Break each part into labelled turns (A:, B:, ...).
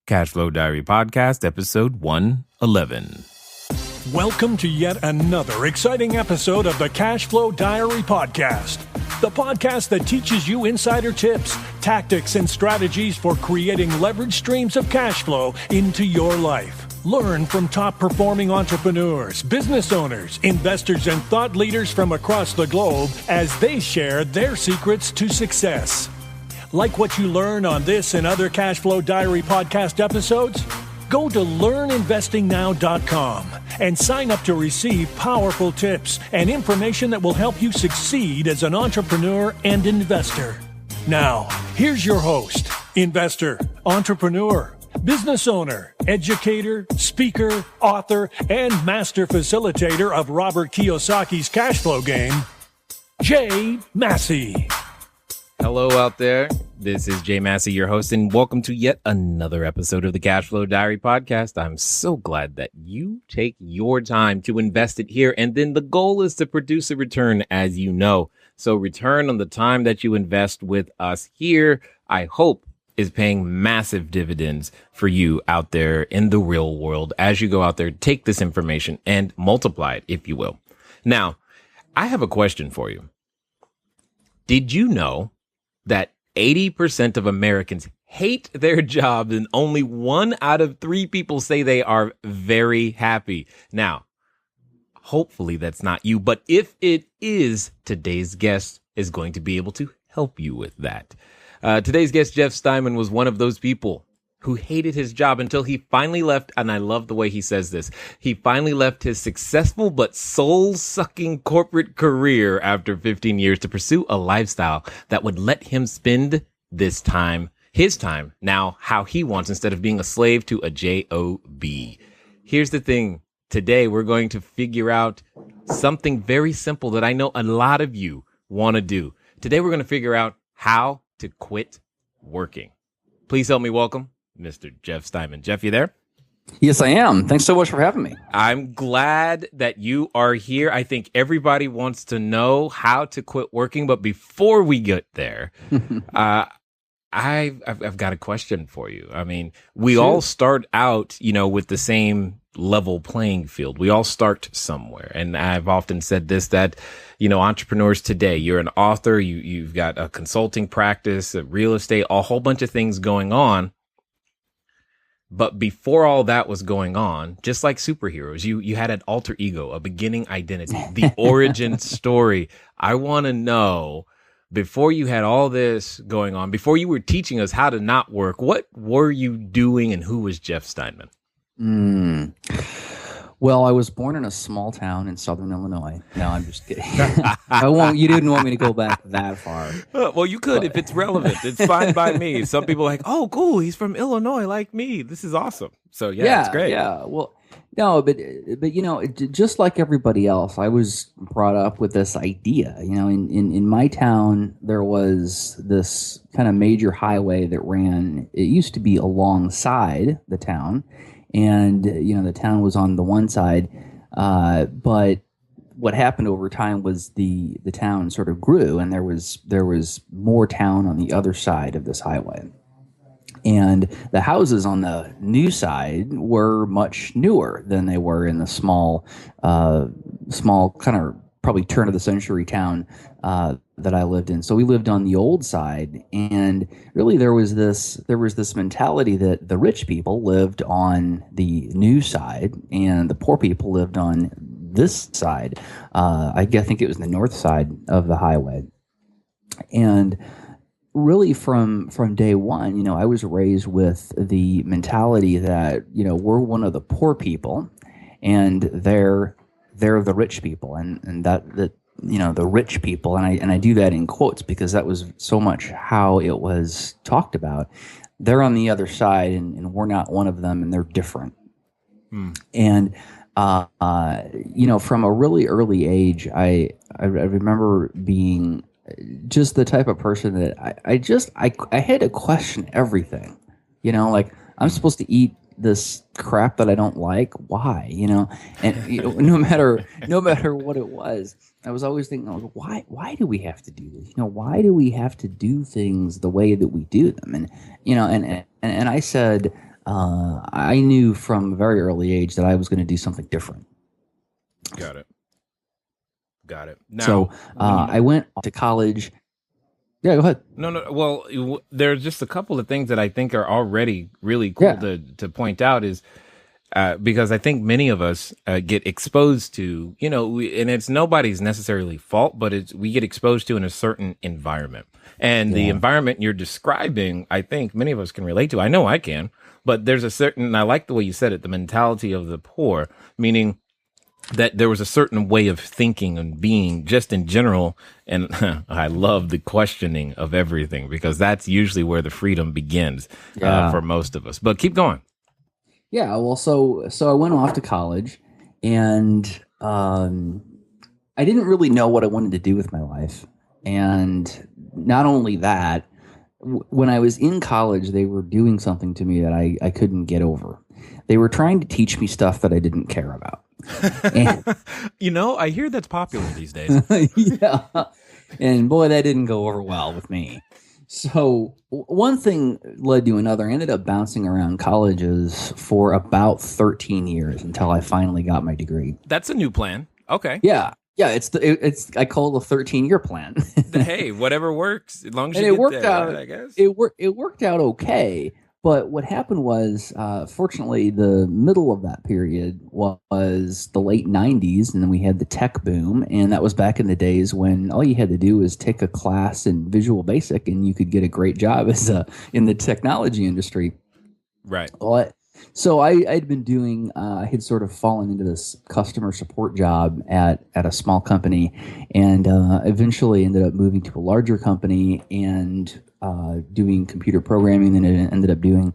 A: Cashflow Diary Podcast, episode 111.
B: Welcome to yet another exciting episode of the Cashflow Diary Podcast, the podcast that teaches you insider tips, tactics, and strategies for creating leverage streams of cash flow into your life. Learn from top-performing entrepreneurs, business owners, investors, and thought leaders from across the globe as they share their secrets to success. Like what you learn on this and other Cashflow Diary podcast episodes? Go to learninvestingnow.com and sign up to receive powerful tips and information that will help you succeed as an entrepreneur and investor. Now, here's your host, investor, entrepreneur, business owner, educator, speaker, author, and master facilitator of Robert Kiyosaki's cash flow game, Jay Massey.
A: Hello out there. This is Jay Massey, your host, and welcome to yet another episode of the Cashflow Diary Podcast. I'm so glad that you take your time to invest it here, and then the goal is to produce a return, as you know. So return on the time that you invest with us here, I hope, is paying massive dividends for you out there in the real world as you go out there, take this information and multiply it, if you will. Now, I have a question for you. Did you know that 80% of Americans hate their jobs and only 1 out of 3 people say they are very happy? Now, hopefully that's not you, but if it is, today's guest is going to be able to help you with that. Today's guest, Jeff Steinmann, was one of those people who hated his job until he finally left, and I love the way he says this, he finally left his successful but soul-sucking corporate career after 15 years to pursue a lifestyle that would let him spend his time, now how he wants, instead of being a slave to a job. Here's the thing. Today, we're going to figure out something very simple that I know a lot of you want to do. Today, we're going to figure out how to quit working. Please help me welcome Mr. Jeff Steinmann. Jeff, you there?
C: Yes, I am. Thanks so much for having me.
A: I'm glad that you are here. I think everybody wants to know how to quit working, but before we get there, I've got a question for you. I mean, we all start out, with the same level playing field. We all start somewhere. And I've often said this, that, entrepreneurs today, you're an author, you've got a consulting practice, a real estate, a whole bunch of things going on. But before all that was going on, just like superheroes, you had an alter ego, a beginning identity, the origin story. I want to know, before you had all this going on, before you were teaching us how to not work, what were you doing and who was Jeff Steinmann?
C: Well, I was born in a small town in southern Illinois. No, I'm just kidding. You didn't want me to go back that far.
A: Well, you could if it's relevant. It's fine by me. Some people are like, oh, cool, he's from Illinois like me. This is awesome. So, yeah, it's great.
C: Yeah, well, no, but just like everybody else, I was brought up with this idea. In my town, there was this kind of major highway that ran. It used to be alongside the town. And, the town was on the one side, but what happened over time was the town sort of grew, and there was more town on the other side of this highway. And the houses on the new side were much newer than they were in the small kind of probably turn of the century town that I lived in. So we lived on the old side, and really there was this mentality that the rich people lived on the new side and the poor people lived on this side. I think it was the north side of the highway. And really from day one, I was raised with the mentality that, we're one of the poor people and they're the rich people, and that the rich people, and I do that in quotes because that was so much how it was talked about. They're on the other side, and we're not one of them, and they're different. And from a really early age, I remember being just the type of person that I had to question everything. Like, I'm supposed to eat this crap that I don't like. Why? And no matter what it was, I was always thinking, why do we have to do this? Why do we have to do things the way that we do them? And and I said, I knew from a very early age that I was going to do something different.
A: Got it. Now,
C: So I went to college. Yeah, go ahead.
A: No. Well, there's just a couple of things that I think are already really cool to point out is because I think many of us get exposed to, and it's nobody's necessarily fault, but we get exposed to in a certain environment. And the environment you're describing, I think many of us can relate to. I know I can, but there's a certain, I like the way you said it, the mentality of the poor, meaning that there was a certain way of thinking and being just in general. And I love the questioning of everything because that's usually where the freedom begins for most of us. But keep going.
C: Yeah, well, so I went off to college, and I didn't really know what I wanted to do with my life. And not only that, when I was in college, they were doing something to me that I couldn't get over. They were trying to teach me stuff that I didn't care about. And,
A: I hear that's popular these days.
C: Yeah. And boy, that didn't go over well with me. So one thing led to another. I ended up bouncing around colleges for about 13 years until I finally got my degree.
A: That's a new plan. Okay.
C: Yeah. Yeah, it's I call it a 13-year plan.
A: Hey, whatever works, as long as
C: and
A: you
C: it
A: get
C: worked
A: there,
C: out.
A: right, I guess.
C: It worked out okay. But what happened was, fortunately, the middle of that period was the late 90s, and then we had the tech boom, and that was back in the days when all you had to do was take a class in Visual Basic, and you could get a great job in the technology industry.
A: Right.
C: So I'd been doing, I had sort of fallen into this customer support job at a small company, and eventually ended up moving to a larger company and doing computer programming. Then it ended up doing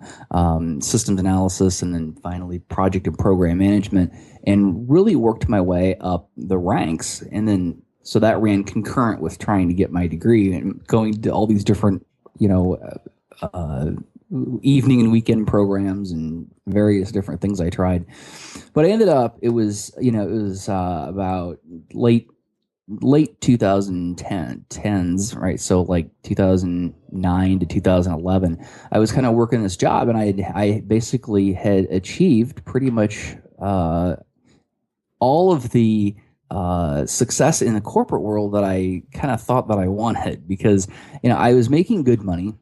C: systems analysis, and then finally project and program management, and really worked my way up the ranks. And then so that ran concurrent with trying to get my degree and going to all these different, evening and weekend programs and various different things I tried. But I ended up, it was about late 2010s, right? So like 2009 to 2011, I was kind of working this job, and I basically had achieved pretty much all of the success in the corporate world that I kind of thought that I wanted, because I was making good money.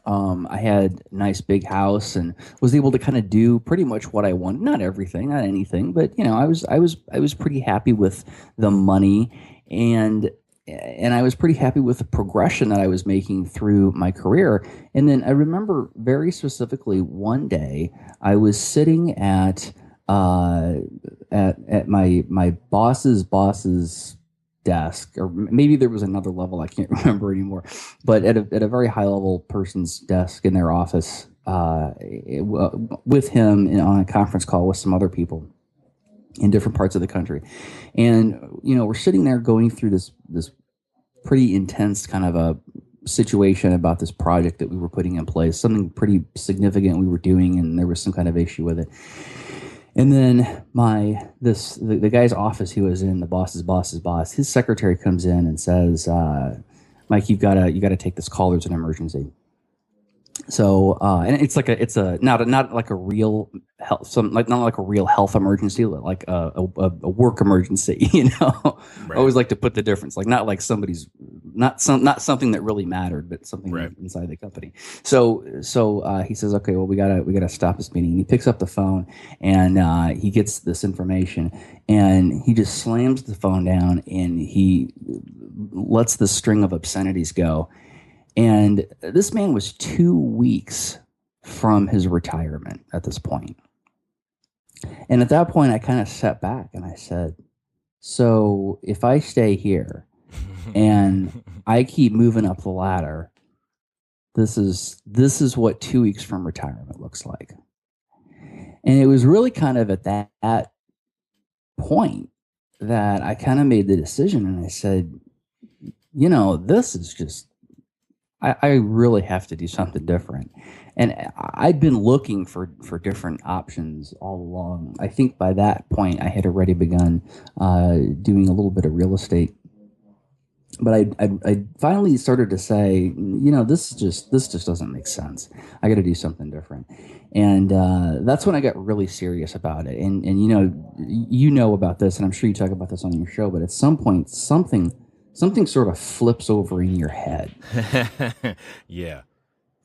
C: I had a nice big house and was able to kind of do pretty much what I wanted. Not everything, not anything, but I was pretty happy with the money, and I was pretty happy with the progression that I was making through my career. And then I remember very specifically one day I was sitting at my boss's desk, or maybe there was another level, I can't remember anymore, but at a very high level person's desk in their office, with him on a conference call with some other people in different parts of the country. And we're sitting there going through this pretty intense kind of a situation about this project that we were putting in place, something pretty significant we were doing, and there was some kind of issue with it. And then the guy's office he was in, the boss's boss, his secretary comes in and says, "Mike, you gotta take this call. There's an emergency." So and it's not like a real health, not like a real health emergency, like a work emergency. Right. I always like to put the difference, like not like somebody's not something that really mattered, but something inside the company. So he says, "Okay, well we gotta stop this meeting." And he picks up the phone, and he gets this information, and he just slams the phone down, and he lets the string of obscenities go. And this man was 2 weeks from his retirement at this point. And at that point, I kind of sat back and I said, so if I stay here and I keep moving up the ladder, this is what 2 weeks from retirement looks like. And it was really kind of at that point that I kind of made the decision, and I said, this is just, I really have to do something different. And I'd been looking for different options all along. I think by that point, I had already begun doing a little bit of real estate. But I finally started to say, this just doesn't make sense. I got to do something different. And that's when I got really serious about it. And you know about this, and I'm sure you talk about this on your show. But at some point, something sort of flips over in your head.
A: Yeah.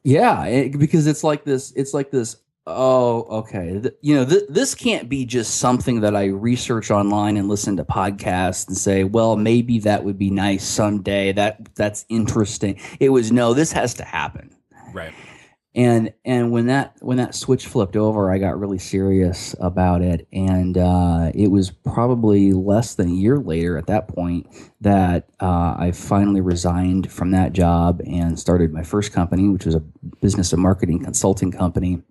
C: Yeah, because it's like this. It's like this. Oh, okay. This can't be just something that I research online and listen to podcasts and say, well, maybe that would be nice someday. That's interesting. It was no. This has to happen.
A: Right.
C: And when that switch flipped over, I got really serious about it, and it was probably less than a year later at that point that I finally resigned from that job and started my first company, which was a business and marketing consulting company,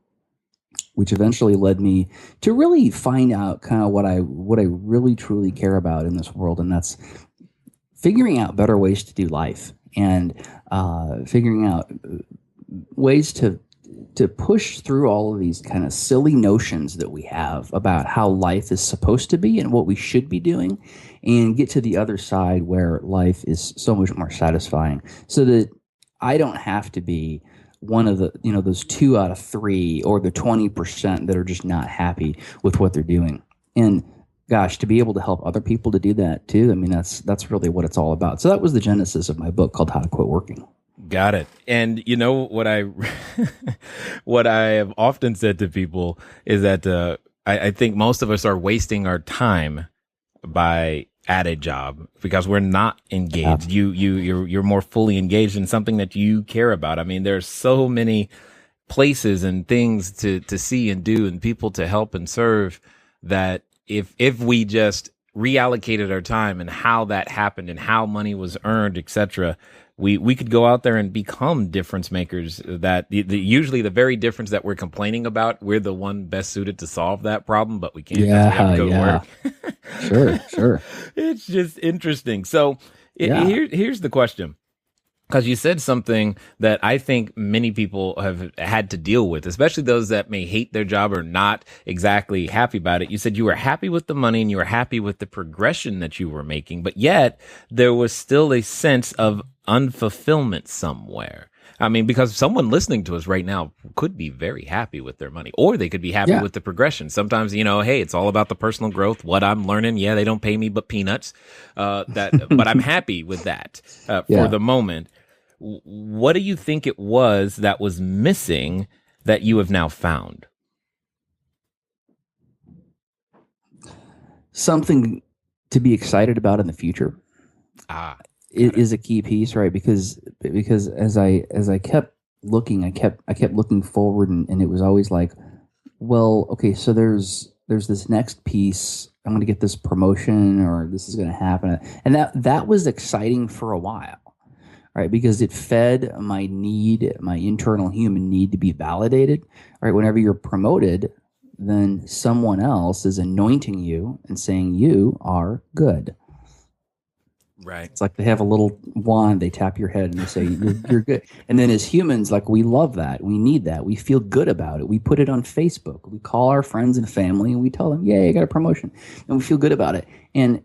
C: which eventually led me to really find out kind of what I really truly care about in this world, and that's figuring out better ways to do life and figuring out ways to push through all of these kind of silly notions that we have about how life is supposed to be and what we should be doing, and get to the other side where life is so much more satisfying, so that I don't have to be one of the, those 2 out of 3 or the 20% that are just not happy with what they're doing. And gosh, to be able to help other people to do that too, I mean, that's really what it's all about. So that was the genesis of my book called How to Quit Working.
A: Got it. And you know what what I have often said to people is that I think most of us are wasting our time at a job because we're not engaged. Yeah. You're more fully engaged in something that you care about. I mean, there's so many places and things to see and do and people to help and serve that if we just reallocated our time and how that happened and how money was earned, etc., we could go out there and become difference makers. That usually the very difference that we're complaining about, we're the one best suited to solve that problem, but we can't. Yeah, we have to go to
C: work. Sure.
A: It's just interesting. So here's the question. Because you said something that I think many people have had to deal with, especially those that may hate their job or not exactly happy about it. You said you were happy with the money and you were happy with the progression that you were making, but yet there was still a sense of unfulfillment somewhere. I mean, because someone listening to us right now could be very happy with their money, or they could be happy with the progression. Sometimes, hey, it's all about the personal growth, what I'm learning. Yeah, they don't pay me but peanuts. But I'm happy with that for the moment. What do you think it was that was missing that you have now found?
C: Something to be excited about in the future. It is a key piece, right? Because as I kept looking, I kept looking forward, and it was always like, well, okay, so there's this next piece. I'm going to get this promotion, or this is going to happen, and that was exciting for a while. Right, because it fed my need, my internal human need to be validated. Right, whenever you're promoted, then someone else is anointing you and saying you are good.
A: Right,
C: it's like they have a little wand, they tap your head and they say you're good. And then as humans, like, we love that, we need that, we feel good about it. We put it on Facebook, we call our friends and family, and we tell them, "Yay, I got a promotion," and we feel good about it. And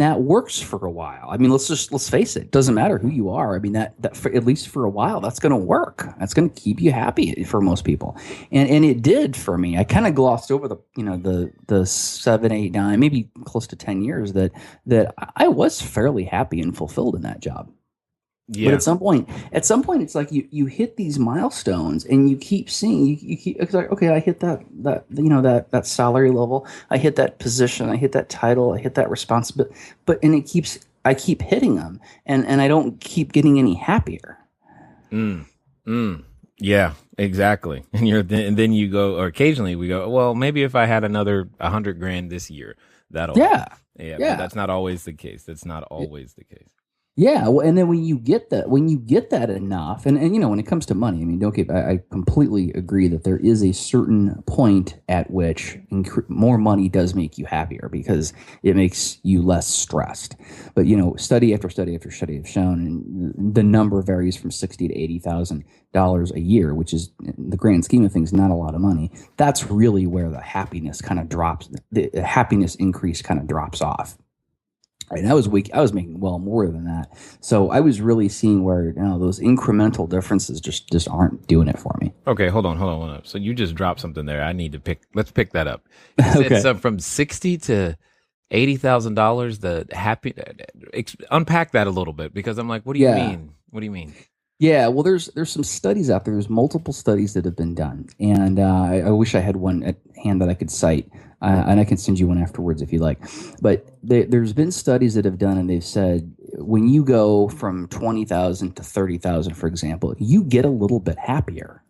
C: that works for a while. I mean, let's face it. It doesn't matter who you are. I mean, that for, at least for a while, that's going to work. That's going to keep you happy for most people. And it did for me. I kind of glossed over the 7, 8, 9, maybe close to 10 years that I was fairly happy and fulfilled in that job. Yeah. But at some point, it's like you hit these milestones, and you keep seeing you keep. It's like, okay, I hit that salary level, I hit that position, I hit that title, I hit that responsibility. I keep hitting them, and I don't keep getting any happier.
A: Yeah, exactly. And then you go, or occasionally we go, well, maybe if I had another $100,000 this year, that'll. Yeah. But that's not always the case. That's not always the case.
C: Yeah, well, and then when you get that enough, and when it comes to money, I mean, I completely agree that there is a certain point at which more money does make you happier because it makes you less stressed. But study after study after study have shown, and the number varies from $60,000 to $80,000 a year, which is, in the grand scheme of things, not a lot of money. That's really where the happiness kind of drops. The happiness increase kind of drops off. And I was weak. I was making well more than that. So I was really seeing where those incremental differences just aren't doing it for me.
A: Okay, hold on. So you just dropped something there. I need to let's pick that up. You said
C: Okay.
A: some from $60,000 to $80,000. Unpack that a little bit, because I'm like, what do you mean? What do you mean?
C: Yeah, well, there's some studies out there. There's multiple studies that have been done, and I wish I had one at hand that I could cite, and I can send you one afterwards if you like. But there's been studies that have done, and they've said when you go from 20,000 to 30,000, for example, you get a little bit happier.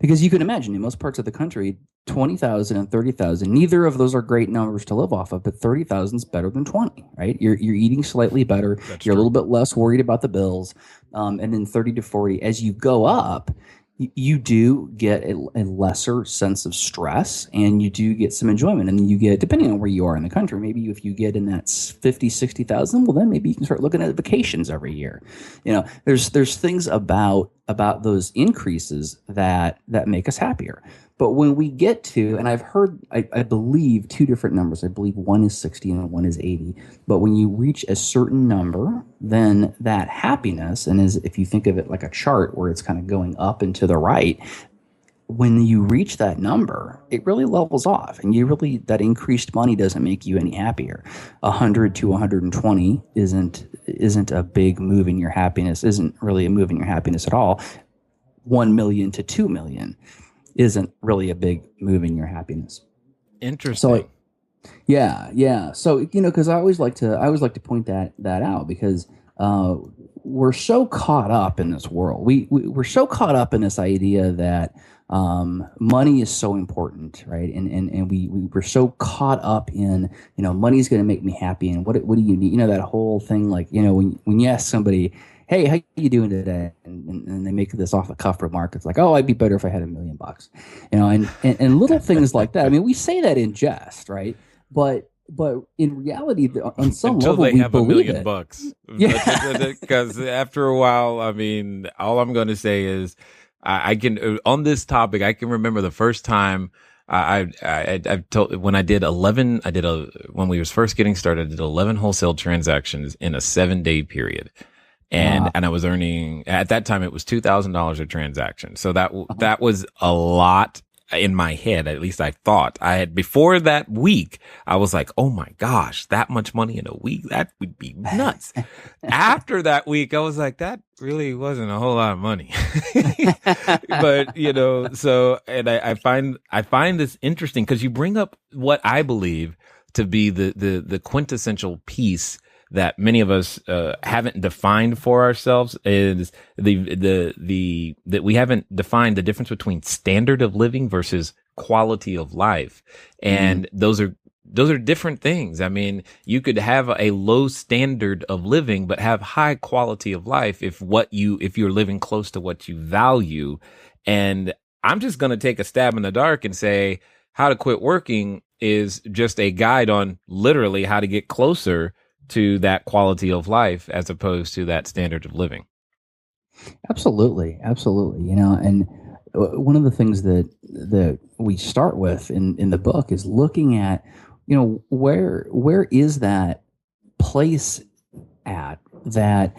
C: Because you can imagine in most parts of the country, 20,000 and 30,000, neither of those are great numbers to live off of, but 30,000 is better than 20, right? You're eating slightly better.
A: That's
C: you're
A: true.
C: A little bit less worried about the bills. And then 30 to 40, as you go up, you do get a lesser sense of stress, and you do get some enjoyment. And you get, depending on where you are in the country, maybe if you get in that 50, 60,000, well, then maybe you can start looking at vacations every year. There's things about those increases that make us happier. But when we get to, and I've heard, I believe two different numbers. I believe one is 60 and one is 80. But when you reach a certain number, then that happiness, and if you think of it like a chart where it's kind of going up and to the right, when you reach that number, it really levels off, and that increased money doesn't make you any happier. 100 to 120 isn't a big move in your happiness, isn't really a move in your happiness at all. 1 million to 2 million isn't really a big move in your happiness.
A: Interesting.
C: So, yeah. So, because I always like to point that out, because we're so caught up in this world. We're so caught up in this idea that money is so important, right? And we're so caught up in, money's going to make me happy. And what do you need? That whole thing, like, when you ask somebody, hey, how you doing today? And they make this off the cuff remark. It's like, oh, I'd be better if I had $1 million, and little things like that. I mean, we say that in jest, right? But in reality, on some
A: until
C: level,
A: they
C: we
A: have
C: believe
A: $1 million.
C: Yeah.
A: Because after a while, I mean, all I'm going to say is I can, on this topic, I can remember the first time I've told, when I did 11, when we was first getting started, I did 11 wholesale transactions in a 7-day period. And I was earning, at that time, it was $2,000 a transaction. So that was a lot in my head. At least I thought. Before that week, I was like, oh my gosh, that much money in a week, that would be nuts. After that week, I was like, that really wasn't a whole lot of money. But, so, and I find this interesting, because you bring up what I believe to be the quintessential piece that many of us haven't defined for ourselves, is that we haven't defined the difference between standard of living versus quality of life. And those are different things. I mean, you could have a low standard of living but have high quality of life if you're living close to what you value. And I'm just going to take a stab in the dark and say How to Quit Working is just a guide on literally how to get closer to that quality of life as opposed to that standard of living.
C: Absolutely. And one of the things that we start with in the book is looking at, where is that place at that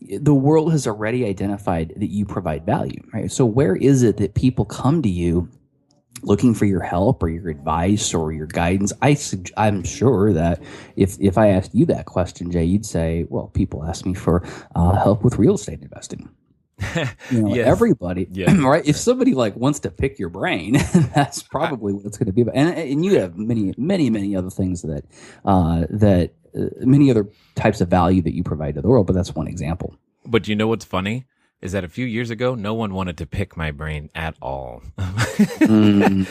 C: the world has already identified that you provide value, right? So where is it that people come to you looking for your help or your advice or your guidance? I'm sure that if I asked you that question, Jay, you'd say, well, people ask me for help with real estate investing.
A: Yes.
C: Everybody,
A: Yeah.
C: right? If somebody wants to pick your brain, that's probably what it's going to be about. And you have many other things that many other types of value that you provide to the world, but that's one example.
A: But you know what's funny is that a few years ago, no one wanted to pick my brain at all. But and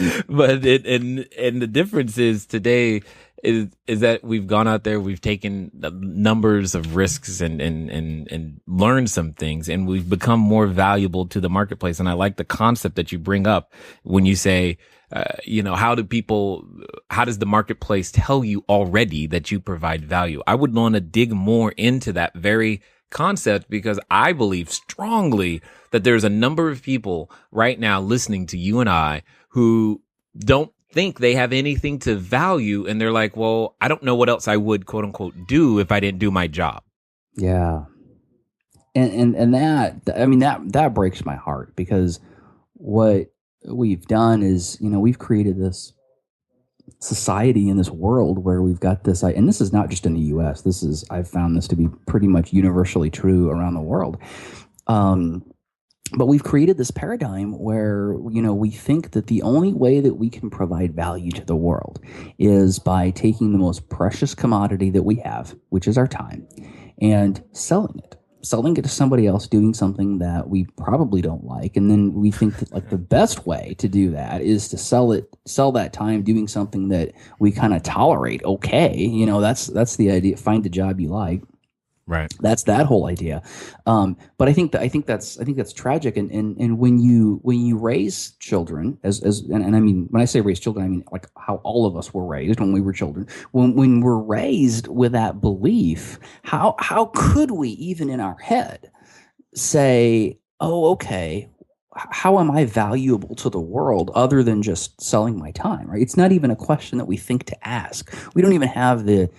A: the difference is today is that we've gone out there, we've taken numbers of risks and learned some things, and we've become more valuable to the marketplace. And I like the concept that you bring up when you say, how does the marketplace tell you already that you provide value? I would want to dig more into that very concept, because I believe strongly that there's a number of people right now listening to you and I who don't think they have anything to value. And they're like, well, I don't know what else I would, quote unquote, do if I didn't do my job.
C: Yeah. And that breaks my heart, because what we've done is, we've created this society in this world where we've got this, and this is not just in the US, I've found this to be pretty much universally true around the world. But we've created this paradigm where, we think that the only way that we can provide value to the world is by taking the most precious commodity that we have, which is our time, and selling it to somebody else, doing something that we probably don't like. And then we think that, like, the best way to do that is to sell that time doing something that we kind of tolerate. Okay. That's the idea. Find a job you like.
A: Right.
C: That's that whole idea. But I think that's tragic. And when you raise children and I mean, when I say raise children, I mean like how all of us were raised when we were children. When we're raised with that belief, how could we even in our head say, oh, okay, how am I valuable to the world other than just selling my time? Right? It's not even a question that we think to ask. We don't even have the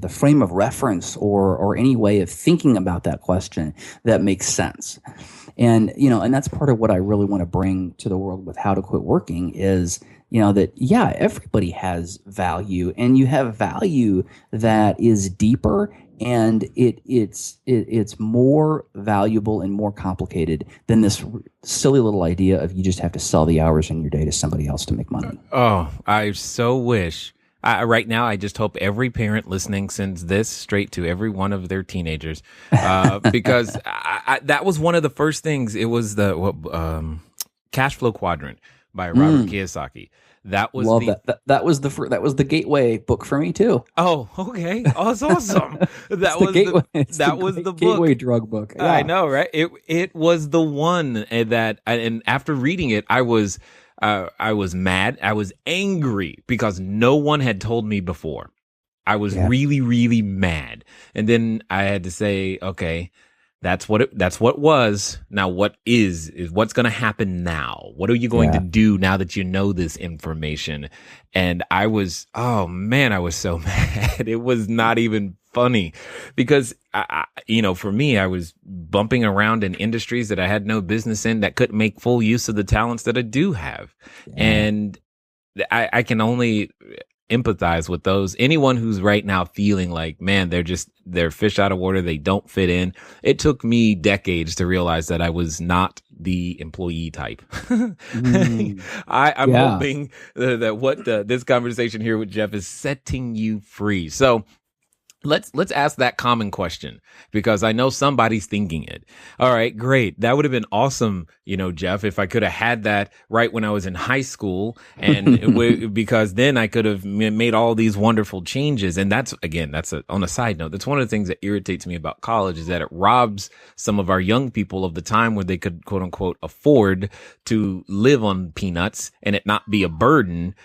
C: frame of reference or any way of thinking about that question that makes sense. And and that's part of what I really want to bring to the world with How to Quit Working is, that everybody has value, and you have value that is deeper, and it's more valuable and more complicated than this silly little idea of you just have to sell the hours in your day to somebody else to make money.
A: Oh, I so wish. Right now, I just hope every parent listening sends this straight to every one of their teenagers, because that was one of the first things. It was the Cash Flow Quadrant by Robert Kiyosaki. That was that was the gateway book for me too.
C: Oh,
A: okay. Oh, that's awesome. That was the book.
C: Gateway drug book. Yeah.
A: I know, right? It was the one that, and after reading it, I was mad. I was angry because no one had told me before. I was really, really mad. And then I had to say, okay, that's what was. Now what is what's going to happen now? What are you going to do now that you know this information? And I was so mad. It was not even funny because for me, I was bumping around in industries that I had no business in, that couldn't make full use of the talents that I do have. And I can only empathize with anyone who's right now feeling like, man, they're fish out of water. They don't fit in. It took me decades to realize that I was not the employee type. I'm hoping that this conversation here with Jeff is setting you free. So let's ask that common question, because I know somebody's thinking it. All right, great. That would have been awesome, Jeff, if I could have had that right when I was in high school, and because then I could have made all these wonderful changes. And on a side note, that's one of the things that irritates me about college, is that it robs some of our young people of the time where they could, quote unquote, afford to live on peanuts and it not be a burden,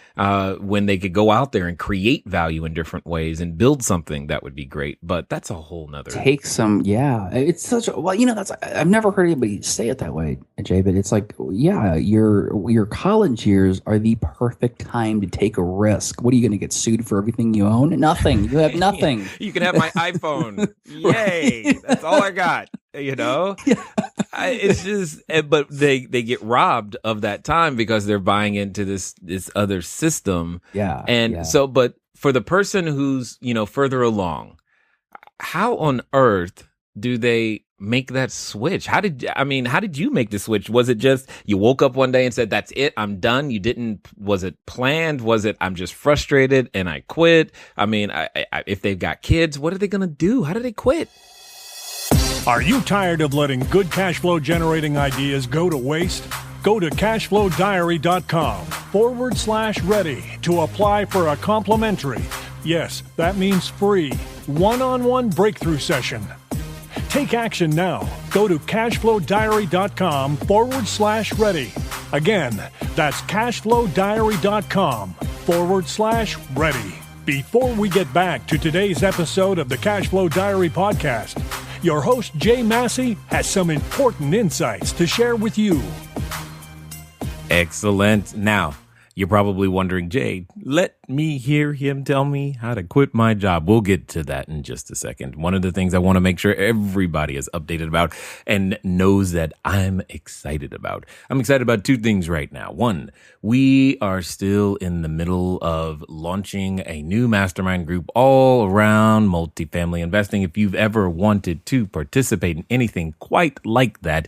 A: when they could go out there and create value in different ways and build something that would be great. But that's a whole nother
C: it's such I've never heard anybody say it that way, Jay, but it's like, your college years are the perfect time to take a risk. What are you going to get sued for everything you own? Nothing. You have nothing.
A: You can have my iPhone. Yay. That's all I got. It's just, but they get robbed of that time because they're buying into this other system. So, but for the person who's, further along, how on earth do they make that switch? How did you make the switch? Was it just you woke up one day and said, that's it, I'm done? Was it planned? Was it, I'm just frustrated and I quit? If they've got kids, what are they going to do? How do they quit?
B: Are you tired of letting good cash flow generating ideas go to waste? Go to CashFlowDiary.com/ready to apply for a complimentary, yes, that means free, one-on-one breakthrough session. Take action now. Go to CashFlowDiary.com/ready. Again, that's CashFlowDiary.com/ready. Before we get back to today's episode of the Cashflow Diary podcast, your host, Jay Massey, has some important insights to share with you.
A: Excellent. Now, you're probably wondering, Jay, let me hear him tell me how to quit my job. We'll get to that in just a second. One of the things I want to make sure everybody is updated about and knows that I'm excited about. I'm excited about two things right now. One, we are still in the middle of launching a new mastermind group all around multifamily investing. If you've ever wanted to participate in anything quite like that,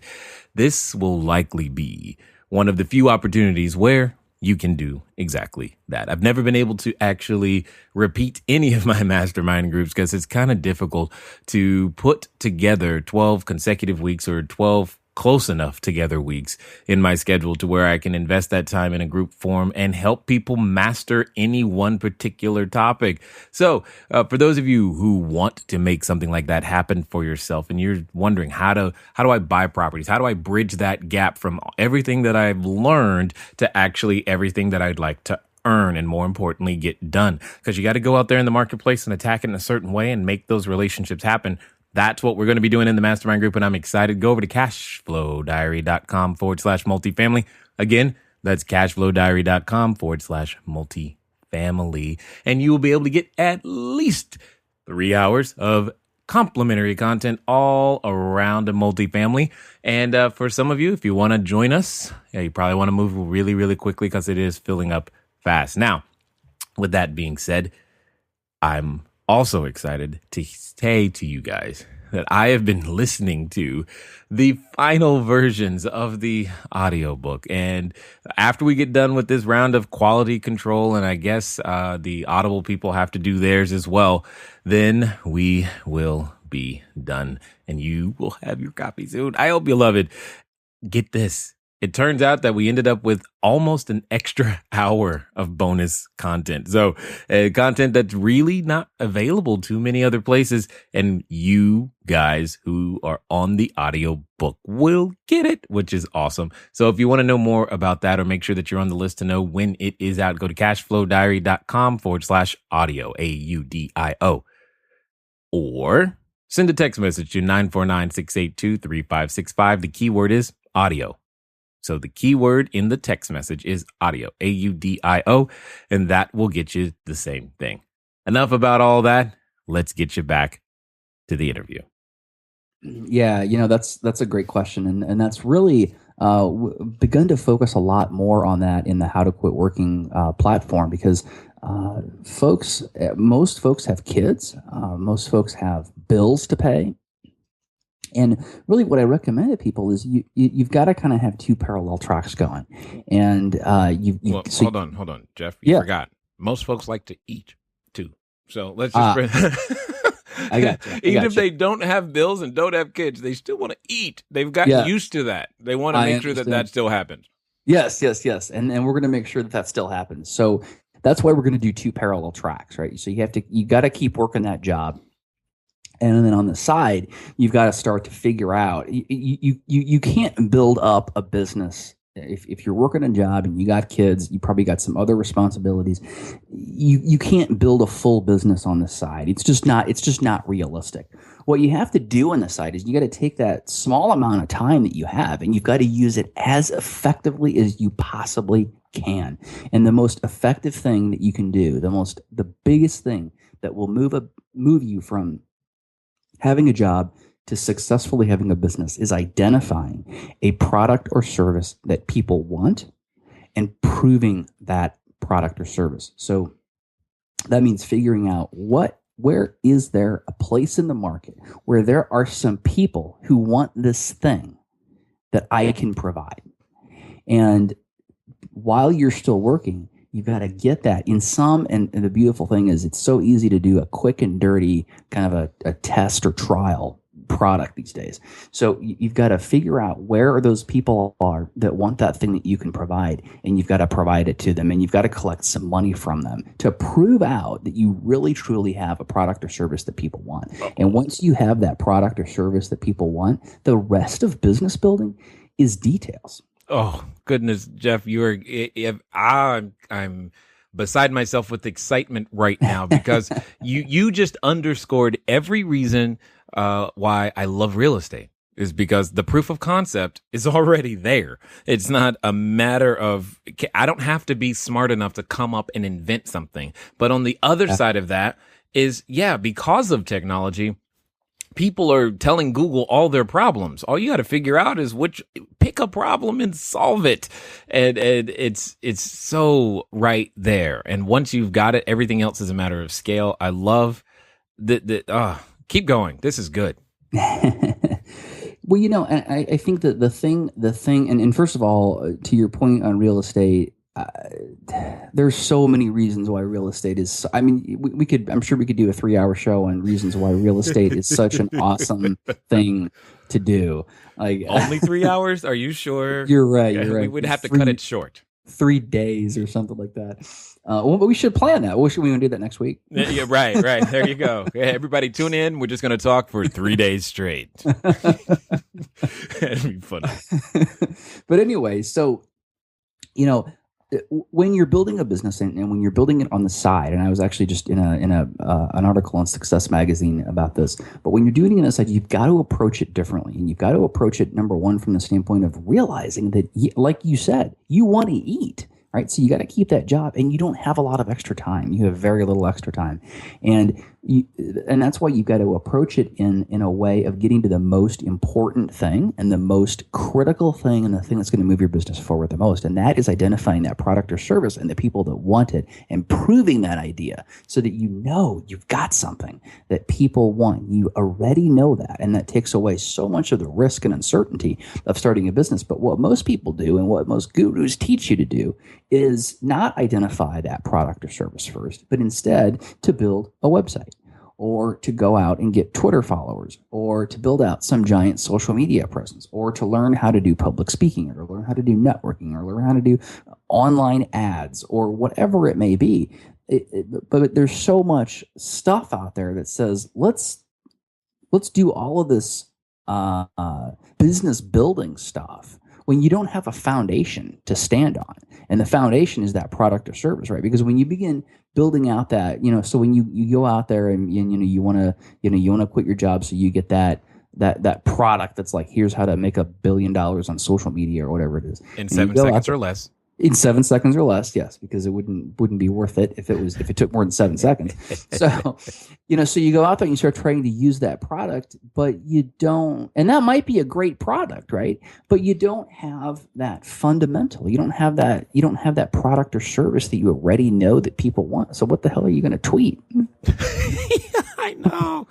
A: this will likely be one of the few opportunities where you can do exactly that. I've never been able to actually repeat any of my mastermind groups because it's kind of difficult to put together 12 consecutive weeks or 12 close enough together weeks in my schedule to where I can invest that time in a group form and help people master any one particular topic. So for those of you who want to make something like that happen for yourself and you're wondering how do I buy properties? How do I bridge that gap from everything that I've learned to actually everything that I'd like to earn and more importantly get done? Because you got to go out there in the marketplace and attack it in a certain way and make those relationships happen. That's what we're going to be doing in the mastermind group, and I'm excited. Go over to CashFlowDiary.com/multifamily. Again, that's CashFlowDiary.com/multifamily, and you will be able to get at least 3 hours of complimentary content all around a multifamily. And for some of you, if you want to join us, you probably want to move really, really quickly because it is filling up fast. Now, with that being said, I'm also excited to say to you guys that I have been listening to the final versions of the audiobook. And after we get done with this round of quality control, and I guess the Audible people have to do theirs as well, then we will be done and you will have your copy soon. I hope you love it. Get this. It turns out that we ended up with almost an extra hour of bonus content. So content that's really not available to many other places. And you guys who are on the audio book will get it, which is awesome. So if you want to know more about that or make sure that you're on the list to know when it is out, go to CashFlowDiary.com/audio, AUDIO. Or send a text message to 949-682-3565. The keyword is audio. So the keyword in the text message is audio, AUDIO, and that will get you the same thing. Enough about all that. Let's get you back to the interview.
C: Yeah, that's a great question, and that's really begun to focus a lot more on that in the How to Quit Working platform because most folks have kids, most folks have bills to pay. And really what I recommend to people is you've got to kind of have two parallel tracks going. And
A: hold on, Jeff. You forgot. Most folks like to eat too. So let's just
C: I got you.
A: Even if they don't have bills and don't have kids, they still want to eat. They've gotten used to that. They want to make sure that still happens.
C: Yes. And we're going to make sure that still happens. So that's why we're going to do two parallel tracks, right? So you got to keep working that job. And then on the side, you've got to start to figure out, you can't build up a business. If you're working a job and you got kids, you probably got some other responsibilities. You can't build a full business on the side. It's just not realistic. What you have to do on the side is you got to take that small amount of time that you have and you've got to use it as effectively as you possibly can. And the most effective thing that you can do, the biggest thing that will move you from having a job to successfully having a business is identifying a product or service that people want and proving that product or service. So that means figuring out where is there a place in the market where there are some people who want this thing that I can provide. And while you're still working, you've got to get that in some, and the beautiful thing is it's so easy to do a quick and dirty kind of a test or trial product these days. So you've got to figure out where those people are that want that thing that you can provide, and you've got to provide it to them, and you've got to collect some money from them to prove out that you really truly have a product or service that people want. And once you have that product or service that people want, the rest of business building is details.
A: Oh, goodness, Jeff, I'm beside myself with excitement right now because you just underscored every reason why I love real estate. is because the proof of concept is already there. It's not a matter of, I don't have to be smart enough to come up and invent something. But on the other side of that is, because of technology, people are telling Google all their problems. All you got to figure out is pick a problem and solve it. And it's so right there. And once you've got it, everything else is a matter of scale. I love keep going. This is good.
C: Well, and I think that the thing, and first of all, to your point on real estate, there's so many reasons why real estate is. I mean, I'm sure we could do a 3-hour show on reasons why real estate is such an awesome thing to do. Like
A: only 3 hours? Are you sure?
C: You're right. You're right.
A: We would have to cut it short.
C: 3 days or something like that. Well, but we should plan that. We want to do that next week.
A: Yeah, right. There you go. Hey, everybody tune in. We're just going to talk for 3 days straight. It'd be funny.
C: But anyway, so, when you're building a business and when you're building it on the side, and I was actually just in an article on Success Magazine about this, but when you're doing it on the side, you've got to approach it differently. And you've got to approach it, number one, from the standpoint of realizing that, like you said, you want to eat. Right? So you got to keep that job, and you don't have a lot of extra time. You have very little extra time. And that's why you've got to approach it in a way of getting to the most important thing and the most critical thing and the thing that's going to move your business forward the most. And that is identifying that product or service and the people that want it and proving that idea so that you've got something that people want. You already know that. And that takes away so much of the risk and uncertainty of starting a business. But what most people do and what most gurus teach you to do is not identify that product or service first, but instead to build a website or to go out and get Twitter followers or to build out some giant social media presence or to learn how to do public speaking or learn how to do networking or learn how to do online ads or whatever it may be. But there's so much stuff out there that says, let's do all of this business building stuff when you don't have a foundation to stand on. And the foundation is that product or service, right? Because when you begin building out that, so when you go out there and you want to quit your job so you get that product that's like, here's how to make $1 billion on social media or whatever it is.
A: In 7 seconds or less.
C: In 7 seconds or less, yes, because it wouldn't be worth it if it took more than 7 seconds. So, so you go out there and you start trying to use that product, but you don't, and that might be a great product, right? But you don't have that fundamental. You don't have that product or service that you already know that people want. So what the hell are you going to tweet?
A: I know.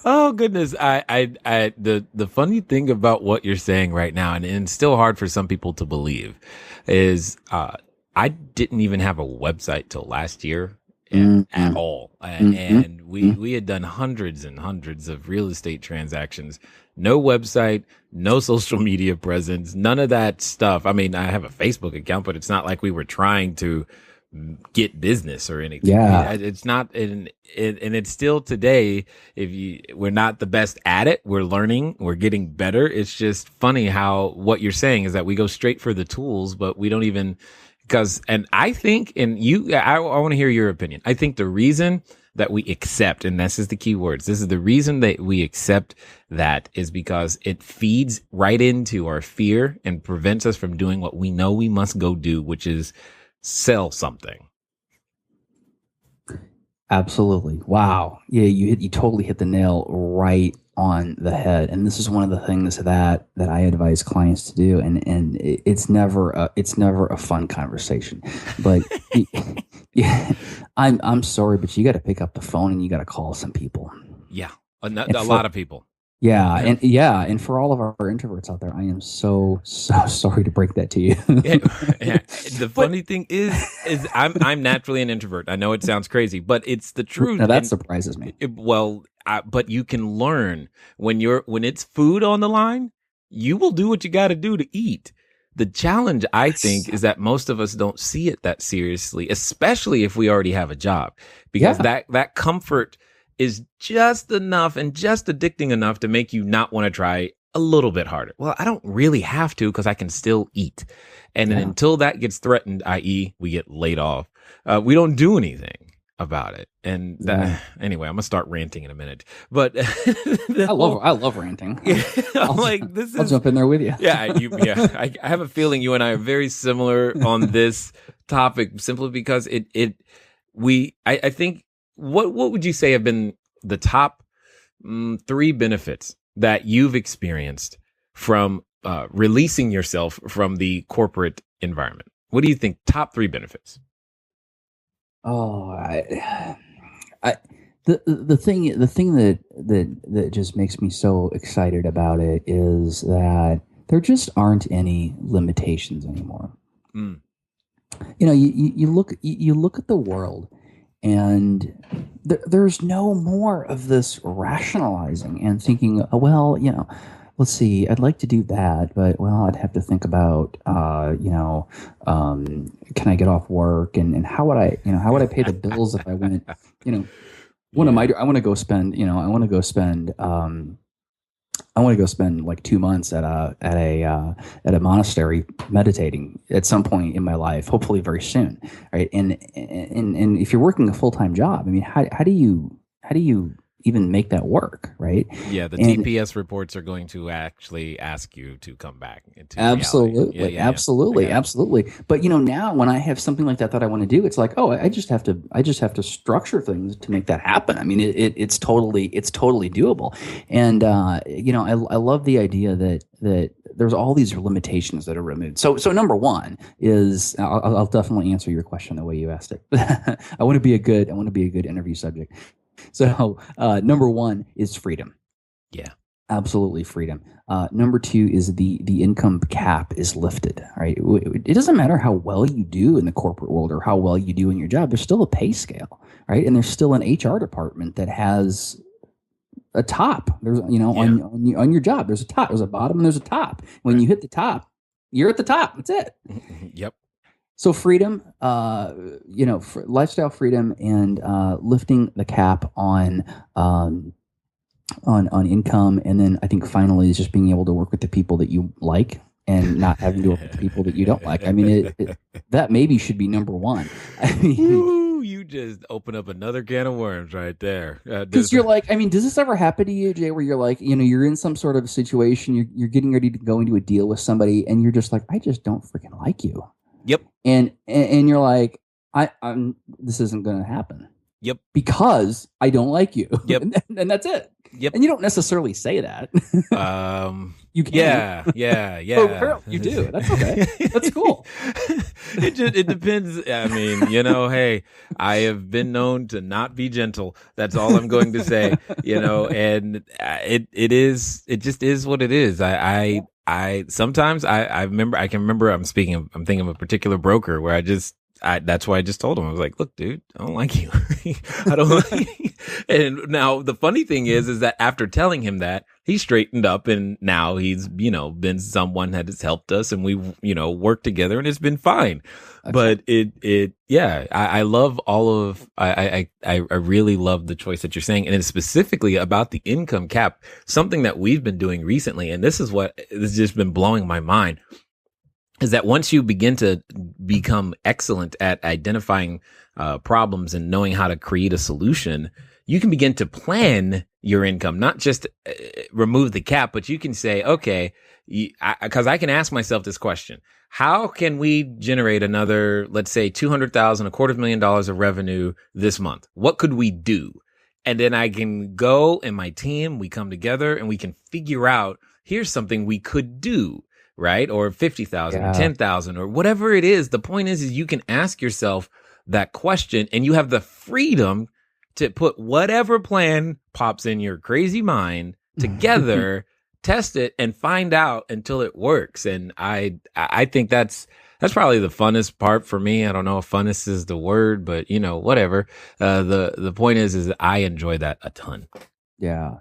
A: Oh goodness. The funny thing about what you're saying right now, and it's still hard for some people to believe, is I didn't even have a website till last year at all. And we had done hundreds and hundreds of real estate transactions. No website, no social media presence, none of that stuff. I mean, I have a Facebook account, but it's not like we were trying to get business or anything.
C: Yeah.
A: It's not, and it's still today, we're not the best at it. We're learning, we're getting better. It's just funny how what you're saying is that we go straight for the tools, but we don't even, and I think, I want to hear your opinion. I think the reason that we accept, and this is the key words, this is the reason that we accept that is because it feeds right into our fear and prevents us from doing what we know we must go do, which is sell something.
C: Absolutely. Wow. Yeah, you totally hit the nail right on the head. And this is one of the things that I advise clients to do. And it's never a fun conversation. But yeah, I'm sorry, but you got to pick up the phone and you got to call some people.
A: Yeah, a lot of people.
C: Yeah, and for all of our introverts out there, I am so sorry to break that to you.
A: Yeah. The funny thing is I'm naturally an introvert. I know it sounds crazy, but it's the truth.
C: Now that surprises me.
A: But you can learn when it's food on the line, you will do what you got to do to eat. The challenge, I think, is that most of us don't see it that seriously, especially if we already have a job, because that comfort is just enough and just addicting enough to make you not want to try a little bit harder. Well, I don't really have to because I can still eat. And then until that gets threatened, i.e. we get laid off, we don't do anything. about it. And that, anyway, I'm gonna start ranting in a minute. But
C: I love ranting.
A: I'm like,
C: I'll jump in there with you.
A: I have a feeling you and I are very similar on this topic, simply because I think what would you say have been the top 3 benefits that you've experienced from releasing yourself from the corporate environment? What do you think? Top 3 benefits?
C: Oh, the thing that just makes me so excited about it is that there just aren't any limitations anymore.
A: Mm.
C: You know, you look at the world, and there's no more of this rationalizing and thinking, oh, well, you know, let's see, I'd like to do that, but well, I'd have to think about, can I get off work, and how would I pay the bills if I went, I want to go spend like 2 months at a monastery meditating at some point in my life, hopefully very soon, right? And if you're working a full-time job, I mean, how do you even make that work, right?
A: Yeah, the TPS reports are going to actually ask you to come back into
C: absolutely, absolutely. But now when I have something like that I want to do, it's like, oh, I just have to structure things to make that happen. I mean, it's totally doable, and I love the idea that there's all these limitations that are removed. So number one is, I'll definitely answer your question the way you asked it. I want to be a good interview subject. So number one is freedom.
A: Yeah,
C: absolutely freedom. Number 2 is the income cap is lifted. Right, it doesn't matter how well you do in the corporate world or how well you do in your job. There's still a pay scale, right? And there's still an HR department that has a top. There's on your job, there's a top, there's a bottom, and there's a top. When you hit the top, you're at the top. That's it.
A: Yep.
C: So freedom, lifestyle freedom, and lifting the cap on income, and then I think finally is just being able to work with the people that you like and not having to work with the people that you don't like. I mean, that maybe should be number one. I mean,
A: you just open up another can of worms right there.
C: Because you're like, I mean, does this ever happen to you, Jay, where you're like, you're in some sort of situation, you're getting ready to go into a deal with somebody, and you're just like, I just don't freaking like you.
A: Yep.
C: And you're like, I'm this isn't going to happen.
A: Yep.
C: Because I don't like you.
A: Yep.
C: And that's it.
A: Yep.
C: And you don't necessarily say that. You can.
A: Yeah.
C: Oh, you do. That's okay. That's cool.
A: It depends. I mean, hey, I have been known to not be gentle. That's all I'm going to say. And it just is what it is. I sometimes I can remember I'm thinking of a particular broker where that's why I just told him, I was like, look, dude, I don't like you. I don't like you. And now the funny thing is that after telling him that, he straightened up, and now he's, been someone that has helped us, and we've, worked together, and it's been fine. Okay. But I love all of, I really love the choice that you're saying. And it's specifically about the income cap, something that we've been doing recently. And this has just been blowing my mind, is that once you begin to become excellent at identifying problems and knowing how to create a solution, you can begin to plan your income, not just remove the cap, but you can say, okay, because I can ask myself this question: how can we generate another, let's say, $200,000, $250,000 of revenue this month? What could we do? And then I can go, and my team, we come together and we can figure out, here's something we could do. Right? Or 50,000 or 10,000 or whatever it is. The point is you can ask yourself that question, and you have the freedom to put whatever plan pops in your crazy mind together, test it, and find out until it works. And I think that's probably the funnest part for me. I don't know if funnest is the word, but whatever. The point is I enjoy that a ton.
C: Yeah.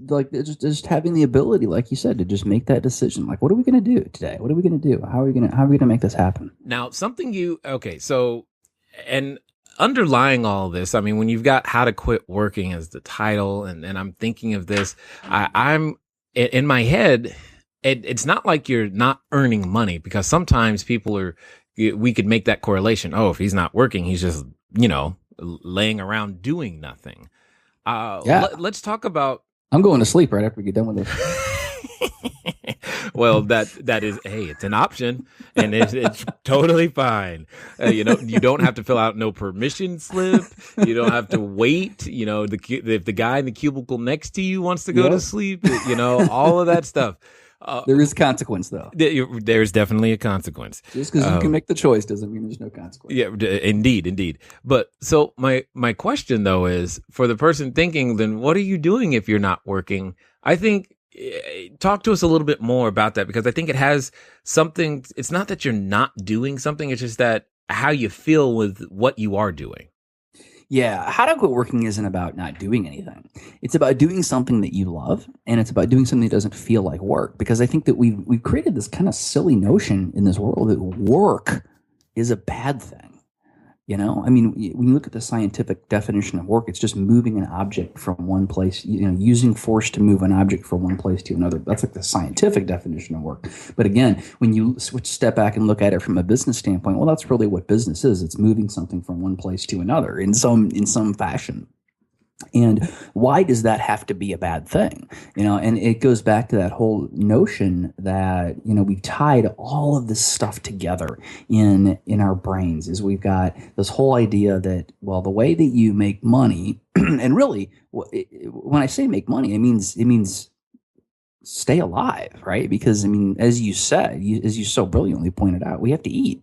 C: Like just having the ability, like you said, to just make that decision. Like, what are we going to do today? What are we going to do? How are we going to make this happen?
A: Now, so, and underlying all of this, I mean, when you've got how to quit working as the title, and I'm thinking of this, I'm in my head, it's not like you're not earning money, because sometimes we could make that correlation. Oh, if he's not working, he's just laying around doing nothing.
C: Yeah.
A: Let's talk about.
C: I'm going to sleep right after we get done with this.
A: Well, that is, hey, it's an option, and it's totally fine. You don't have to fill out no permission slip. You don't have to wait. If the guy in the cubicle next to you wants to go to sleep, all of that stuff.
C: There is consequence, though.
A: There's definitely a consequence.
C: Just because you can make the choice doesn't mean there's no consequence.
A: Yeah, indeed. But so my question, though, is for the person thinking, then what are you doing if you're not working? I think talk to us a little bit more about that, because I think it has something. It's not that you're not doing something. It's just that how you feel with what you are doing.
C: Yeah, how to quit working isn't about not doing anything. It's about doing something that you love, and it's about doing something that doesn't feel like work. Because I think that we've created this kind of silly notion in this world that work is a bad thing. I mean, when you look at the scientific definition of work, it's just moving an object from one place, using force to move an object from one place to another. That's like the scientific definition of work. But again, when you step back and look at it from a business standpoint, well, that's really what business is. It's moving something from one place to another in some fashion. And why does that have to be a bad thing? And it goes back to that whole notion that, we've tied all of this stuff together in our brains. Is we've got this whole idea that, well, the way that you make money, and really when I say make money, it means stay alive, right? Because, I mean, as you said, as you so brilliantly pointed out, we have to eat.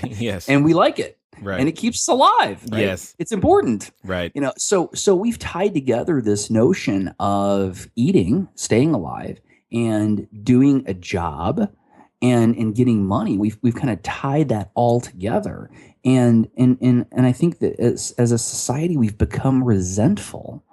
A: Yes.
C: And we like it.
A: Right.
C: And it keeps us alive. Right?
A: Yes.
C: It's important.
A: Right.
C: So we've tied together this notion of eating, staying alive, and doing a job and getting money. We've kind of tied that all together. And I think that as a society, we've become resentful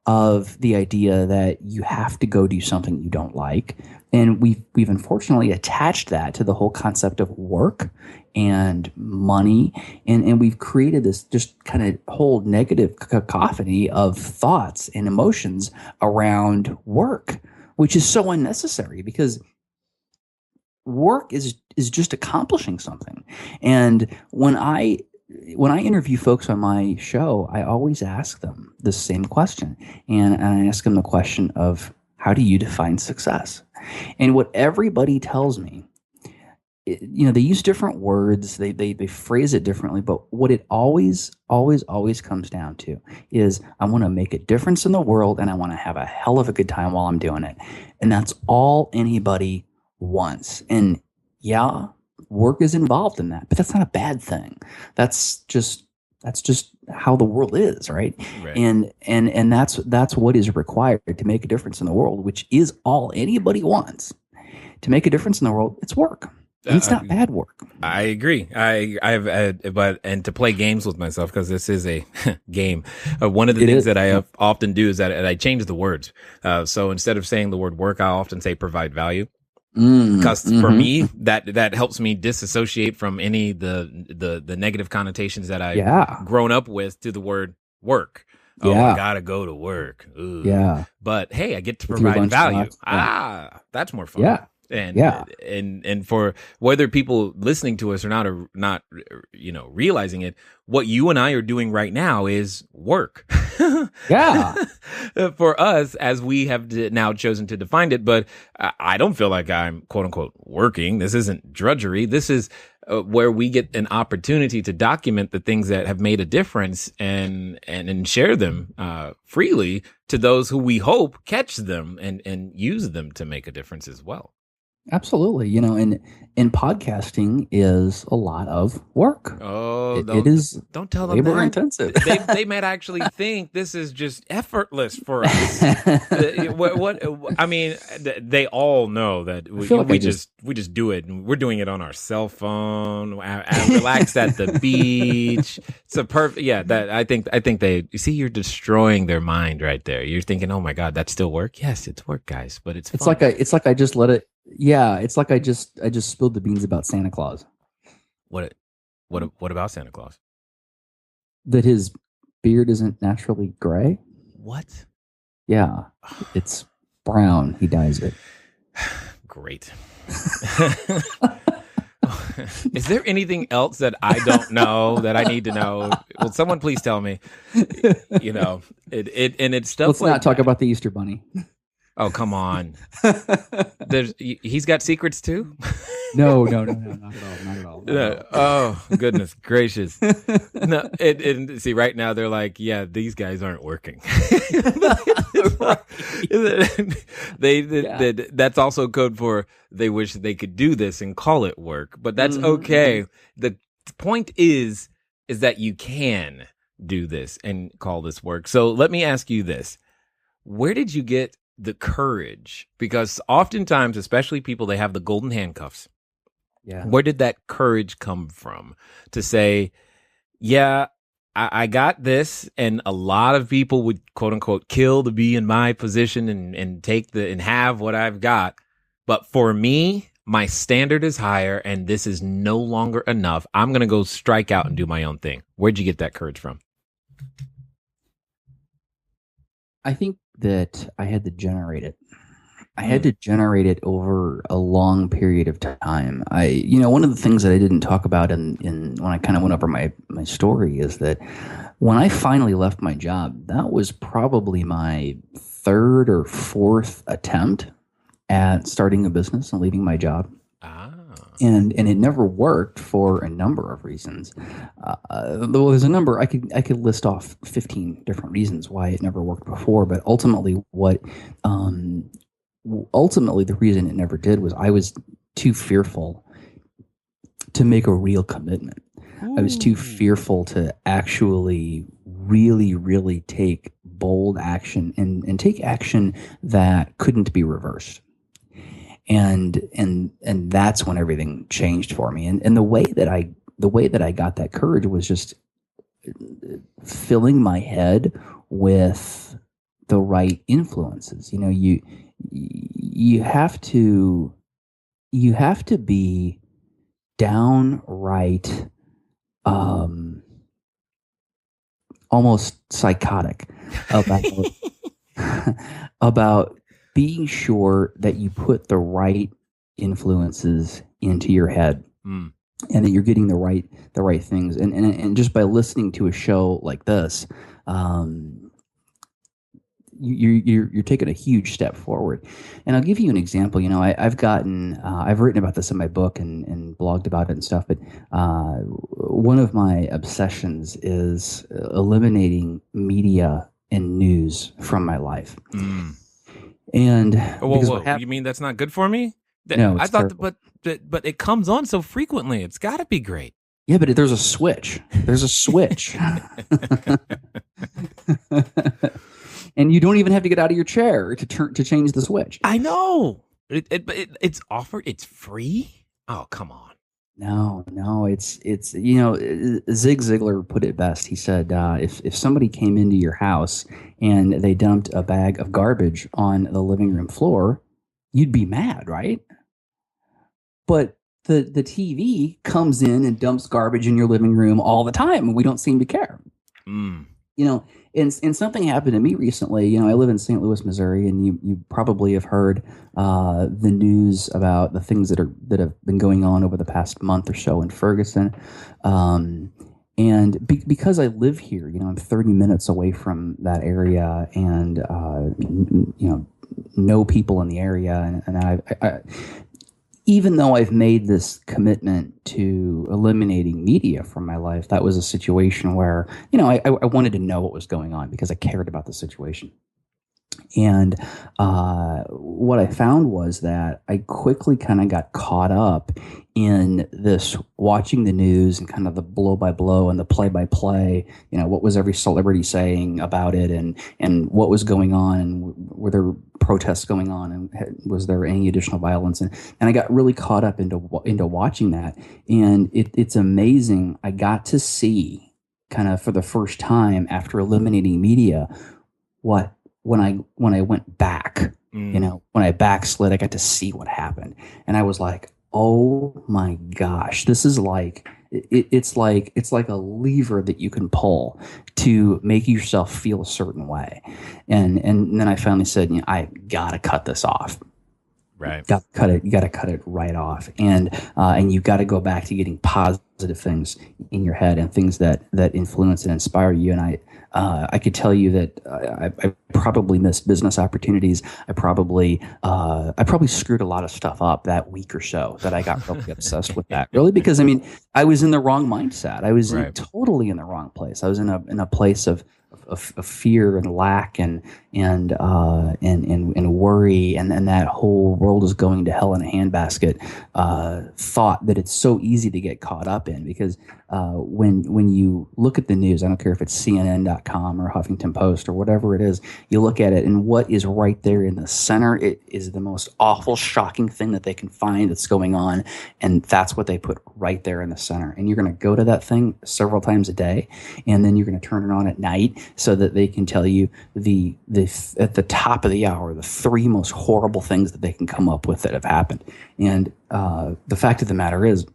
C: of the idea that you have to go do something you don't like. And we've unfortunately attached that to the whole concept of work and money. And we've created this just kind of whole negative cacophony of thoughts and emotions around work, which is so unnecessary, because work is just accomplishing something. And when I interview folks on my show, I always ask them the same question. And I ask them the question of, how do you define success? And what everybody tells me, they use different words, they phrase it differently, but what it always comes down to is, I want to make a difference in the world, and I want to have a hell of a good time while I'm doing it. And that's all anybody wants. And yeah, work is involved in that, but that's not a bad thing. That's just how the world is, right? And that's what is required to make a difference in the world, which is all anybody wants. To make a difference in the world, it's work. And it's not bad work.
A: I agree. And to play games with myself, because this is a game. One of the things that I often do is that I change the words. So instead of saying the word work, I often say provide value. Because for me, that helps me disassociate from any the negative connotations that I've grown up with to the word work. Oh, I gotta go to work. Ooh. Yeah. But hey, I get to provide value. That's more fun. Yeah. And for whether people listening to us or not, realizing it, what you and I are doing right now is work.
C: Yeah.
A: For us, as we have now chosen to define it, but I don't feel like I'm quote unquote working. This isn't drudgery. This is where we get an opportunity to document the things that have made a difference and share them freely to those who we hope catch them and use them to make a difference as well.
C: Absolutely. And podcasting is a lot of work.
A: Oh,
C: it is.
A: Don't tell them
C: labor
A: that.
C: Intensive.
A: They might actually think this is just effortless for us. I mean, they all know that we just do it, and we're doing it on our cell phone, relaxed at the beach. It's a perfect. Yeah, that I think they. You see, you're destroying their mind right there. You're thinking, oh my God, that's still work. Yes, it's work, guys, but it's fun.
C: It's like I just let it. Yeah, it's like I just spilled the beans about Santa Claus.
A: What about Santa Claus?
C: That his beard isn't naturally gray.
A: What?
C: Yeah, it's brown. He dyes it.
A: Great. Is there anything else that I don't know that I need to know? Will someone please tell me? You know, and it's stuff.
C: Let's
A: like
C: not talk
A: that.
C: about the Easter Bunny.
A: Oh, come on. He's got secrets too?
C: No, not at all.
A: Oh, goodness gracious. No, see, right now they're like, yeah, these guys aren't working. That's also code for they wish they could do this and call it work, but that's okay. The point is that you can do this and call this work. So let me ask you this. Where did you get the courage? Because oftentimes, especially people, they have the golden handcuffs.
C: Yeah.
A: Where did that courage come from to say, yeah, I got this, and a lot of people would quote unquote kill to be in my position and take and have what I've got. But for me, my standard is higher and this is no longer enough. I'm going to go strike out and do my own thing. Where'd you get that courage from?
C: I think that I had to generate it. I had to generate it over a long period of time. One of the things that I didn't talk about in when I kind of went over my story is that when I finally left my job, that was probably my third or fourth attempt at starting a business and leaving my job. And it never worked for a number of reasons. There's a number I could list off 15 different reasons why it never worked before, but ultimately the reason it never did was I was too fearful to make a real commitment. Ooh. I was too fearful to actually really, really take bold action and take action that couldn't be reversed. And that's when everything changed for me. And the way that I got that courage was just filling my head with the right influences. You have to be downright almost psychotic about being sure that you put the right influences into your head and that you're getting the right things. And just by listening to a show like this, you're taking a huge step forward. And I'll give you an example. I've written about this in my book and blogged about it and stuff, but one of my obsessions is eliminating media and news from my life. And
A: you mean that's not good for me?
C: No,
A: I thought, but it comes on so frequently. It's got to be great.
C: Yeah, but there's a switch. And you don't even have to get out of your chair to change the switch.
A: I know. It's offered. It's free. Oh, come on.
C: No. It's Zig Ziglar put it best. He said, if somebody came into your house and they dumped a bag of garbage on the living room floor, you'd be mad, right? But the TV comes in and dumps garbage in your living room all the time, and we don't seem to care. And something happened to me recently. I live in St. Louis, Missouri, and you probably have heard the news about the things that have been going on over the past month or so in Ferguson. And because I live here, I'm 30 minutes away from that area, and know people in the area, and I even though I've made this commitment to eliminating media from my life, that was a situation where, I wanted to know what was going on because I cared about the situation. And what I found was that I quickly kind of got caught up in this watching the news and kind of the blow by blow and the play by play. What was every celebrity saying about it, and what was going on, and were there protests going on, and was there any additional violence? And I got really caught up into watching that, and it's amazing. I got to see kind of for the first time after eliminating media when I went back, when I backslid, I got to see what happened. And I was like, oh my gosh, this is like, it's like a lever that you can pull to make yourself feel a certain way. And then I finally said, I gotta cut this off.
A: Right.
C: Got to cut it. You got to cut it right off, and you got to go back to getting positive things in your head and things that influence and inspire you. And I could tell you that I probably missed business opportunities. I probably screwed a lot of stuff up that week or so that I got really obsessed with that. Really, because I mean, I was in the wrong mindset. I was totally in the wrong place. I was in a place of fear and lack and worry and that whole world is going to hell in a handbasket thought that it's so easy to get caught up in, because when you look at the news, I don't care if it's CNN.com or Huffington Post or whatever it is, you look at it and what is right there in the center, it is the most awful, shocking thing that they can find that's going on, and that's what they put right there in the center. And you're going to go to that thing several times a day, and then you're going to turn it on at night so that they can tell you at the top of the hour the 3 most horrible things that they can come up with that have happened. And the fact of the matter is,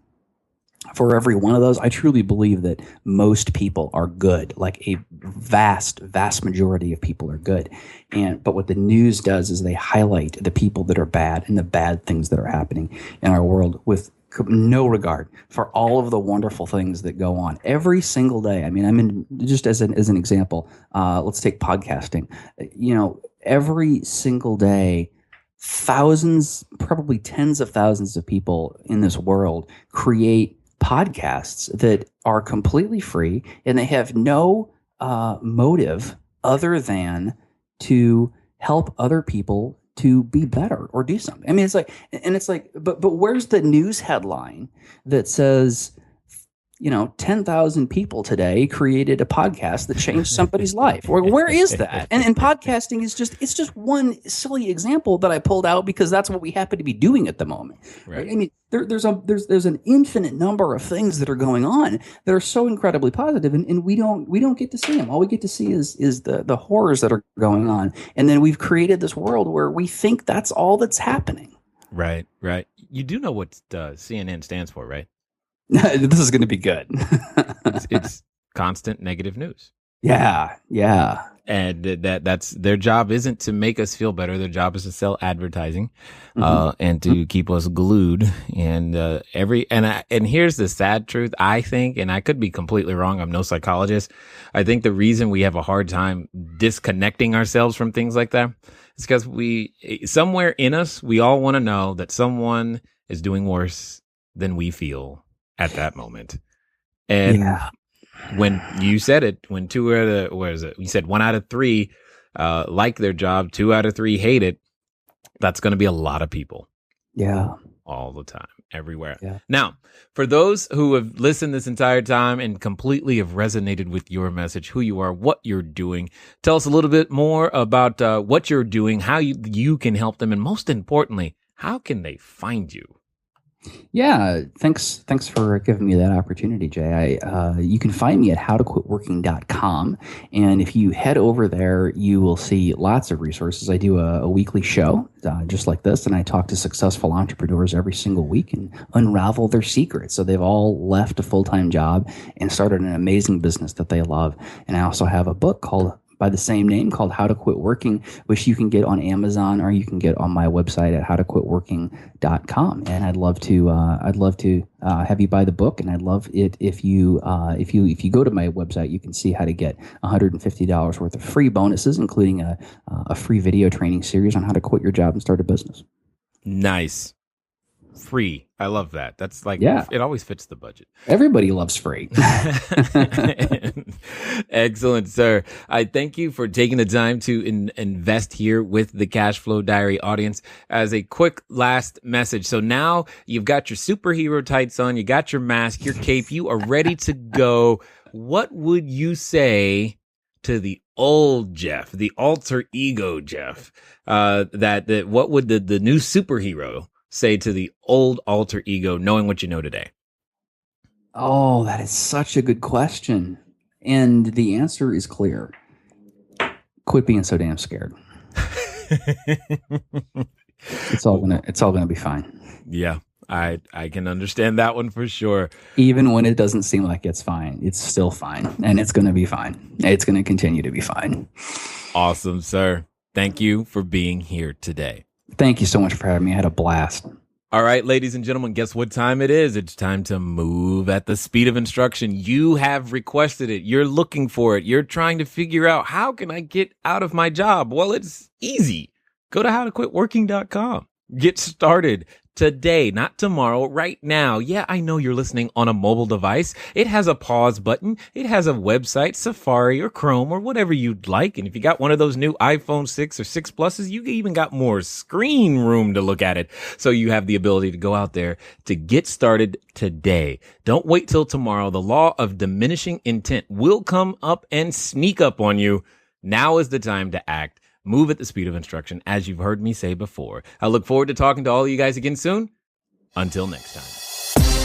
C: for every one of those, I truly believe that most people are good. Like a vast majority of people are good. But what the news does is they highlight the people that are bad and the bad things that are happening in our world with no regard for all of the wonderful things that go on every single day. I mean, just as an example, let's take podcasting. Every single day, thousands, probably tens of thousands of people in this world create podcasts that are completely free, and they have no motive other than to help other people to be better or do something. I mean, it's like, but where's the news headline that says, 10,000 people today created a podcast that changed somebody's life? Or where is that? And podcasting is just one silly example that I pulled out because that's what we happen to be doing at the moment. Right? I mean, there's an infinite number of things that are going on that are so incredibly positive, and we don't get to see them. All we get to see is the horrors that are going on, and then we've created this world where we think that's all that's happening.
A: Right. You do know what CNN stands for, right?
C: This is going to be good.
A: it's constant negative news.
C: Yeah.
A: And that's their job isn't to make us feel better. Their job is to sell advertising, and to keep us glued. And and here's the sad truth, I think, and I could be completely wrong. I'm no psychologist. I think the reason we have a hard time disconnecting ourselves from things like that is because somewhere in us, we all want to know that someone is doing worse than we feel at that moment. And when you said it, when you said 1 out of 3 like their job, 2 out of 3 hate it, that's going to be a lot of people.
C: Yeah.
A: All the time, everywhere.
C: Yeah.
A: Now, for those who have listened this entire time and completely have resonated with your message, who you are, what you're doing, tell us a little bit more about what you're doing, how you can help them, and most importantly, how can they find you?
C: Yeah, thanks for giving me that opportunity, Jay. You can find me at howtoquitworking.com, and if you head over there, you will see lots of resources. I do a weekly show just like this, and I talk to successful entrepreneurs every single week and unravel their secrets. So they've all left a full-time job and started an amazing business that they love. And I also have a book by the same name called How to Quit Working, which you can get on Amazon or you can get on my website at howtoquitworking.com. And I'd love to have you buy the book, and I'd love it if you go to my website, you can see how to get $150 worth of free bonuses, including a free video training series on how to quit your job and start a business.
A: Nice. Free. I love that. That's like, it always fits the budget.
C: Everybody loves free.
A: Excellent, sir. I thank you for taking the time to invest here with the Cashflow Diary audience. As a quick last message. So now you've got your superhero tights on, you got your mask, your cape, you are ready to go. What would you say to the old Jeff, the alter ego Jeff? What would the new superhero say to the old alter ego, knowing what you know today?
C: Oh, that is such a good question. And the answer is clear. Quit being so damn scared. It's all gonna be fine.
A: Yeah, I can understand that one for sure.
C: Even when it doesn't seem like it's fine, it's still fine. And it's gonna be fine. It's gonna continue to be fine.
A: Awesome, sir. Thank you for being here today.
C: Thank you so much for having me. I had a blast.
A: All right, ladies and gentlemen, guess what time it is? It's time to move at the speed of instruction. You have requested it. You're looking for it. You're trying to figure out, how can I get out of my job? Well, it's easy. Go to howtoquitworking.com. Get started today, not tomorrow, right now. Yeah, I know you're listening on a mobile device. It has a pause button. It has a website, Safari or Chrome or whatever you'd like. And if you got one of those new iPhone 6 or 6 Pluses, you even got more screen room to look at it. So you have the ability to go out there to get started today. Don't wait till tomorrow. The law of diminishing intent will come up and sneak up on you. Now is the time to act. Move at the speed of instruction, as you've heard me say before. I look forward to talking to all of you guys again soon. Until next time.